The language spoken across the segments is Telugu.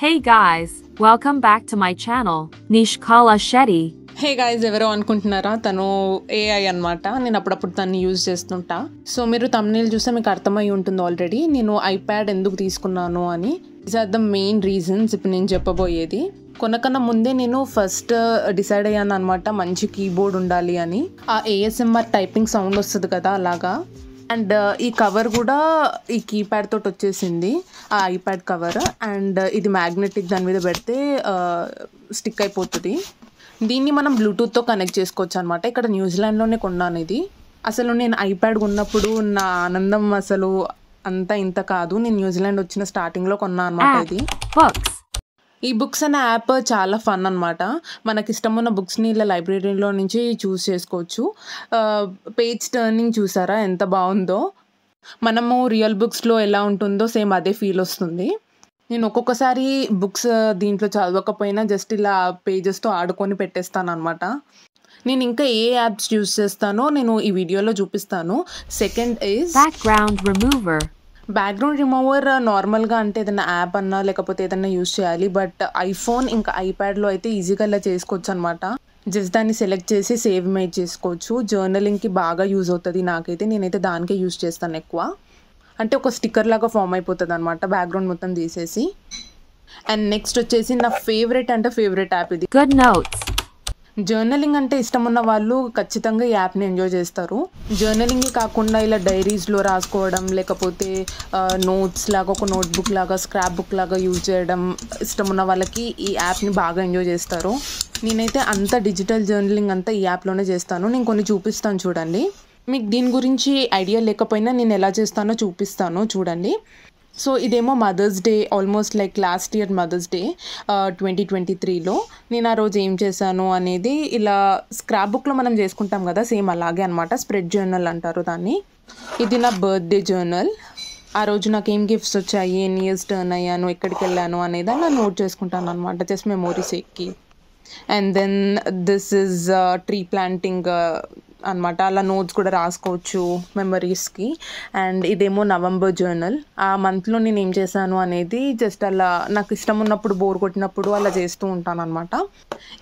Hey guys, welcome back to my channel, Nishkala Shetty. Hey guys ఎవరో అనుకుంటున్నారా, తను ఏఐ అనమాట. నేను అప్పుడప్పుడు తను యూజ్ చేస్తుంటా. సో మీరు తమ్నెయిల్ చూస్తే మీకు అర్థమై ఉంటుంది ఆల్రెడీ నేను ఐప్యాడ్ ఎందుకు తీసుకున్నాను అని. These are the main reasons ఇప్పుడు నేను చెప్పబోయేది. కొనకన్నా ముందే నేను ఫస్ట్ డిసైడ్ అయ్యాను అనమాట, మంచి కీబోర్డ్ ఉండాలి అని. ఆ ఏఎస్ఎంఆర్ టైపింగ్ సౌండ్ వస్తుంది కదా అలాగా. అండ్ ఈ కవర్ కూడా ఈ కీప్యాడ్ తోటి వచ్చేసింది, ఆ ఐప్యాడ్ కవర్. అండ్ ఇది మ్యాగ్నెటిక్, దాని మీద పెడితే స్టిక్ అయిపోతుంది. దీన్ని మనం బ్లూటూత్తో కనెక్ట్ చేసుకోవచ్చు అనమాట. ఇక్కడ న్యూజిలాండ్లోనే కొన్నాను ఇది. అసలు నేను ఐప్యాడ్ ఉన్నప్పుడు నా ఆనందం అసలు అంత ఇంత కాదు. నేను న్యూజిలాండ్ వచ్చిన స్టార్టింగ్లో కొన్నా అనమాట ఇది. ఈ బుక్స్ అనే యాప్ చాలా ఫన్ అనమాట. మనకి ఇష్టం ఉన్న బుక్స్ని ఇలా లైబ్రరీలో నుంచి చూస్ చేసుకోవచ్చు. పేజ్ టర్నింగ్ చూసారా ఎంత బాగుందో. మనము రియల్ బుక్స్లో ఎలా ఉంటుందో సేమ్ అదే ఫీల్ వస్తుంది. నేను ఒక్కొక్కసారి బుక్స్ దీంట్లో చదవకపోయినా జస్ట్ ఇలా పేజెస్తో ఆడుకొని పెట్టేస్తాను అనమాట. నేను ఇంకా ఏ యాప్స్ యూస్ చేస్తానో నేను ఈ వీడియోలో చూపిస్తాను. Second is background remover. నార్మల్గా అంటే ఏదైనా యాప్ అన్నా లేకపోతే ఏదైనా యూస్ చేయాలి, బట్ ఐఫోన్ ఇంకా ఐప్యాడ్లో అయితే ఈజీగా ఇలా చేసుకోవచ్చు అనమాట. జస్ట్ దాన్ని సెలెక్ట్ చేసి సేవ్ ఇమేజ్ చేసుకోవచ్చు. జర్నలింగ్కి బాగా యూజ్ అవుతుంది నాకైతే. నేనైతే దానికే యూజ్ చేస్తాను ఎక్కువ. అంటే ఒక స్టిక్కర్ లాగా ఫామ్ అయిపోతుంది అనమాట బ్యాక్గ్రౌండ్ మొత్తం తీసేసి. అండ్ నెక్స్ట్ వచ్చేసి నా ఫేవరెట్ అంటే ఫేవరెట్ యాప్ ఇది, గుడ్ నోట్స్. జర్నలింగ్ అంటే ఇష్టం ఉన్న వాళ్ళు ఖచ్చితంగా ఈ యాప్ని ఎంజాయ్ చేస్తారు. జర్నలింగ్ కాకుండా ఇలా డైరీస్లో రాసుకోవడం, లేకపోతే నోట్స్ లాగా ఒక నోట్బుక్ లాగా స్క్రాప్ బుక్ లాగా యూజ్ చేయడం ఇష్టం ఉన్న వాళ్ళకి ఈ యాప్ని బాగా ఎంజాయ్ చేస్తారు. నేనైతే అంత డిజిటల్ జర్నలింగ్ అంతా ఈ యాప్లోనే చేస్తాను. నేను కొన్ని చూపిస్తాను చూడండి. మీకు దీని గురించి ఐడియా లేకపోయినా నేను ఎలా చేస్తానో చూపిస్తాను చూడండి. సో ఇదేమో Mother's Day, almost like last year Mother's Day 2023లో నేను ఆ రోజు ఏం చేశాను అనేది ఇలా స్క్రాప్ బుక్లో మనం చేసుకుంటాం కదా, సేమ్ అలాగే అనమాట. స్ప్రెడ్ జర్నల్ అంటారు దాన్ని. ఇది నా బర్త్డే జర్నల్. ఆ రోజు నాకు ఏం గిఫ్ట్స్ వచ్చాయి, ఎన్ని ఇయర్స్ టర్న్ అయ్యాను, ఎక్కడికి వెళ్ళాను అనేది నా నోట్ చేసుకుంటాను అనమాట, జస్ట్ మెమోరీ సేక్కి. And then this is tree planting అనమాట. అలా నోట్స్ కూడా రాసుకోవచ్చు మెమరీస్కి. అండ్ ఇదేమో నవంబర్ జర్నల్. ఆ మంత్లో నేను ఏం చేశాను అనేది జస్ట్ అలా నాకు ఇష్టం ఉన్నప్పుడు, బోర్ కొట్టినప్పుడు అలా చేస్తూ ఉంటాను అనమాట.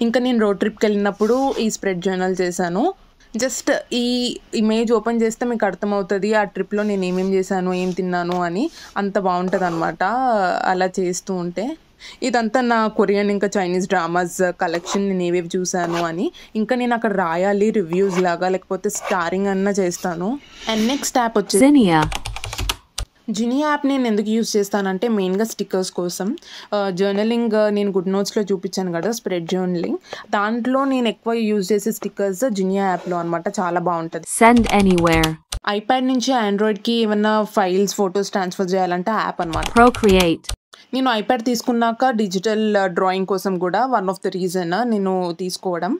ఇంకా నేను రోడ్ ట్రిప్కి వెళ్ళినప్పుడు ఈ స్ప్రెడ్ జర్నల్ చేశాను. జస్ట్ ఈ ఇమేజ్ ఓపెన్ చేస్తే మీకు అర్థమవుతుంది ఆ ట్రిప్లో నేను ఏమేమి చేశాను, ఏం తిన్నాను అని. అంత బాగుంటుంది అనమాట అలా చేస్తూ ఉంటే. ఇదంతా నా కొరియన్ ఇంకా చైనీస్ డ్రామాస్ కలెక్షన్, నేను ఏవేవి చూశాను అని. ఇంకా నేను అక్కడ రాయాలి రివ్యూస్ లాగా, లేకపోతే స్టారింగ్ అన్నా చేస్తాను. అండ్ నెక్స్ట్ యాప్ వచ్చి జినియా యాప్. నేను ఎందుకు యూజ్ చేస్తానంటే మెయిన్గా స్టిక్కర్స్ కోసం. జర్నలింగ్ నేను గుడ్ నోట్స్లో చూపించాను కదా, స్ప్రెడ్ జర్నలింగ్, దాంట్లో నేను ఎక్కువ యూజ్ చేసే స్టిక్కర్స్ జినియా యాప్లో అనమాట. చాలా బాగుంటుంది. Send anywhere. ఐప్యాడ్ నుంచి ఆండ్రాయిడ్కి ఏమైనా ఫైల్స్, ఫొటోస్ ట్రాన్స్ఫర్ చేయాలంటే యాప్ అనమాట. ప్రోక్రియేట్. నేను ఐప్యాడ్ తీసుకున్నాక డిజిటల్ డ్రాయింగ్ కోసం కూడా వన్ ఆఫ్ ద రీజన్ నేను తీసుకోవడం.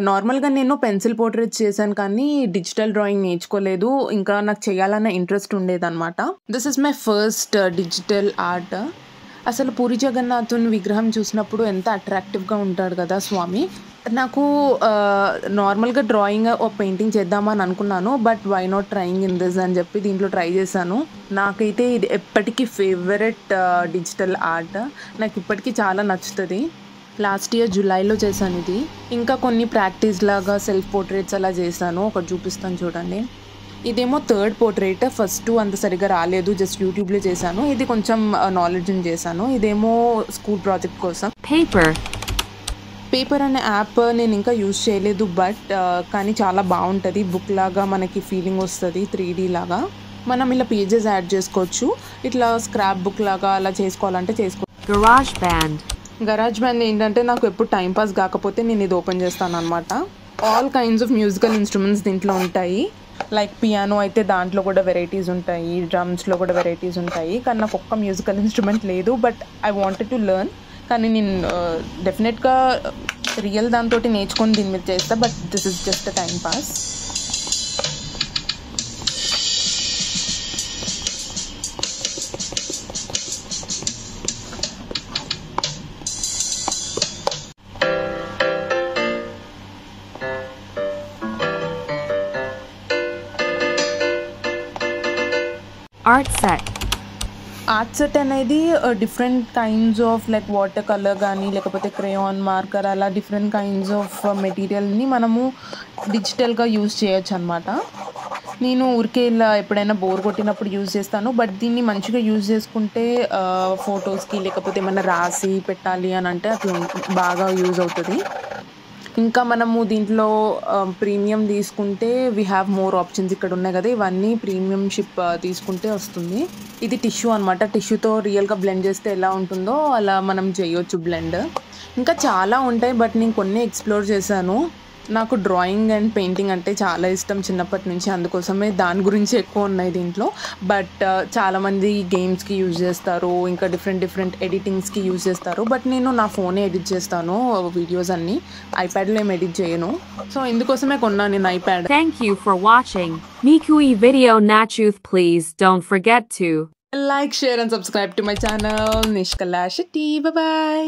నార్మల్గా నేను పెన్సిల్ పోర్ట్రేట్స్ చేశాను కానీ డిజిటల్ డ్రాయింగ్ నేర్చుకోలేదు. ఇంకా నాకు చేయాలన్న ఇంట్రెస్ట్ ఉండేదన్నమాట. This is my first digital art. అసలు పూరి జగన్నాథుని విగ్రహం చూసినప్పుడు ఎంత అట్రాక్టివ్గా ఉంటాడు కదా స్వామి. నాకు నార్మల్గా డ్రాయింగ్ ఓ పెయింటింగ్ చేద్దామని అనుకున్నాను, but why not trying in this అని చెప్పి దీంట్లో ట్రై చేశాను. నాకైతే ఇది ఎప్పటికీ ఫేవరెట్ డిజిటల్ ఆర్ట్. నాకు ఇప్పటికీ చాలా నచ్చుతుంది. లాస్ట్ ఇయర్ జూలైలో చేశాను ఇది. ఇంకా కొన్ని ప్రాక్టీస్ లాగా సెల్ఫ్ పోర్ట్రేట్స్ అలా చేశాను. ఒకటి చూపిస్తాను చూడండి. ఇదేమో థర్డ్ పోర్ట్రేట్. ఫస్ట్ అంత సరిగ్గా రాలేదు, జస్ట్ యూట్యూబ్లో చేశాను. ఇది కొంచెం నాలెడ్జ్ని చేశాను. ఇదేమో స్కూల్ ప్రాజెక్ట్ కోసం. పేపర్ అనే యాప్ నేను ఇంకా యూజ్ చేయలేదు, బట్ కానీ చాలా బాగుంటుంది. బుక్ లాగా మనకి ఫీలింగ్ వస్తుంది, 3D లాగా. మనం ఇలా పేజెస్ యాడ్ చేసుకోవచ్చు. ఇట్లా స్క్రాప్ బుక్ లాగా అలా చేసుకోవాలంటే చేసుకోవచ్చు. గరాజ్ బ్యాండ్ ఏంటంటే నాకు ఎప్పుడు టైంపాస్ కాకపోతే నేను ఇది ఓపెన్ చేస్తాను అనమాట. All kinds of musical instruments దీంట్లో ఉంటాయి. లైక్ పియానో అయితే దాంట్లో కూడా వెరైటీస్ ఉంటాయి, డ్రమ్స్లో కూడా వెరైటీస్ ఉంటాయి. కానీ నాకు ఒక్క మ్యూజికల్ ఇన్స్ట్రుమెంట్ లేదు, but I wanted to learn. కానీ నేను డెఫినెట్గా రియల్ దాంతో నేర్చుకొని దీని మీద చేస్తా, but this is just a time pass. Art set. Art set అనేది different kinds of like water colour కానీ లేకపోతే క్రేయాన్ మార్కర్ అలా డిఫరెంట్ కైండ్స్ ఆఫ్ మెటీరియల్ని మనము డిజిటల్గా యూజ్ చేయొచ్చు అనమాట. నేను ఊరికే ఇలా ఎప్పుడైనా బోర్ కొట్టినప్పుడు యూజ్ చేస్తాను. బట్ దీన్ని మంచిగా యూజ్ చేసుకుంటే ఫొటోస్కి లేకపోతే ఏమైనా రాసి పెట్టాలి అని అంటే అట్లా బాగా యూజ్ అవుతుంది. ఇంకా మనము దీంట్లో ప్రీమియం తీసుకుంటే వీ హ్యావ్ మోర్ ఆప్షన్స్ ఇక్కడ ఉన్నాయి కదా, ఇవన్నీ ప్రీమియం షిప్ తీసుకుంటే వస్తుంది. ఇది టిష్యూ అనమాట. టిష్యూతో రియల్గా బ్లెండ్ చేస్తే ఎలా ఉంటుందో అలా మనం చేయొచ్చు బ్లెండ్. ఇంకా చాలా ఉంటాయి బట్ నేను కొన్ని ఎక్స్ప్లోర్ చేశాను. నాకు డ్రాయింగ్ అండ్ పెయింటింగ్ అంటే చాలా ఇష్టం చిన్నప్పటి నుంచి, అందుకోసమే దాని గురించి ఎక్కువ ఉన్నాయి దీంట్లో. బట్ చాలామంది గేమ్స్కి యూజ్ చేస్తారు, ఇంకా డిఫరెంట్ ఎడిటింగ్స్కి యూజ్ చేస్తారు. బట్ నేను నా ఫోనే ఎడిట్ చేస్తాను వీడియోస్ అన్నీ, ఐప్యాడ్లో ఏం ఎడిట్ చేయను. సో ఇందుకోసమే కొన్నాను నేను iPad. Thank you for watching. Miku ఈ video nachuth please don't forget to Like, share and subscribe to my channel. Nishkala Shetty. Bye bye.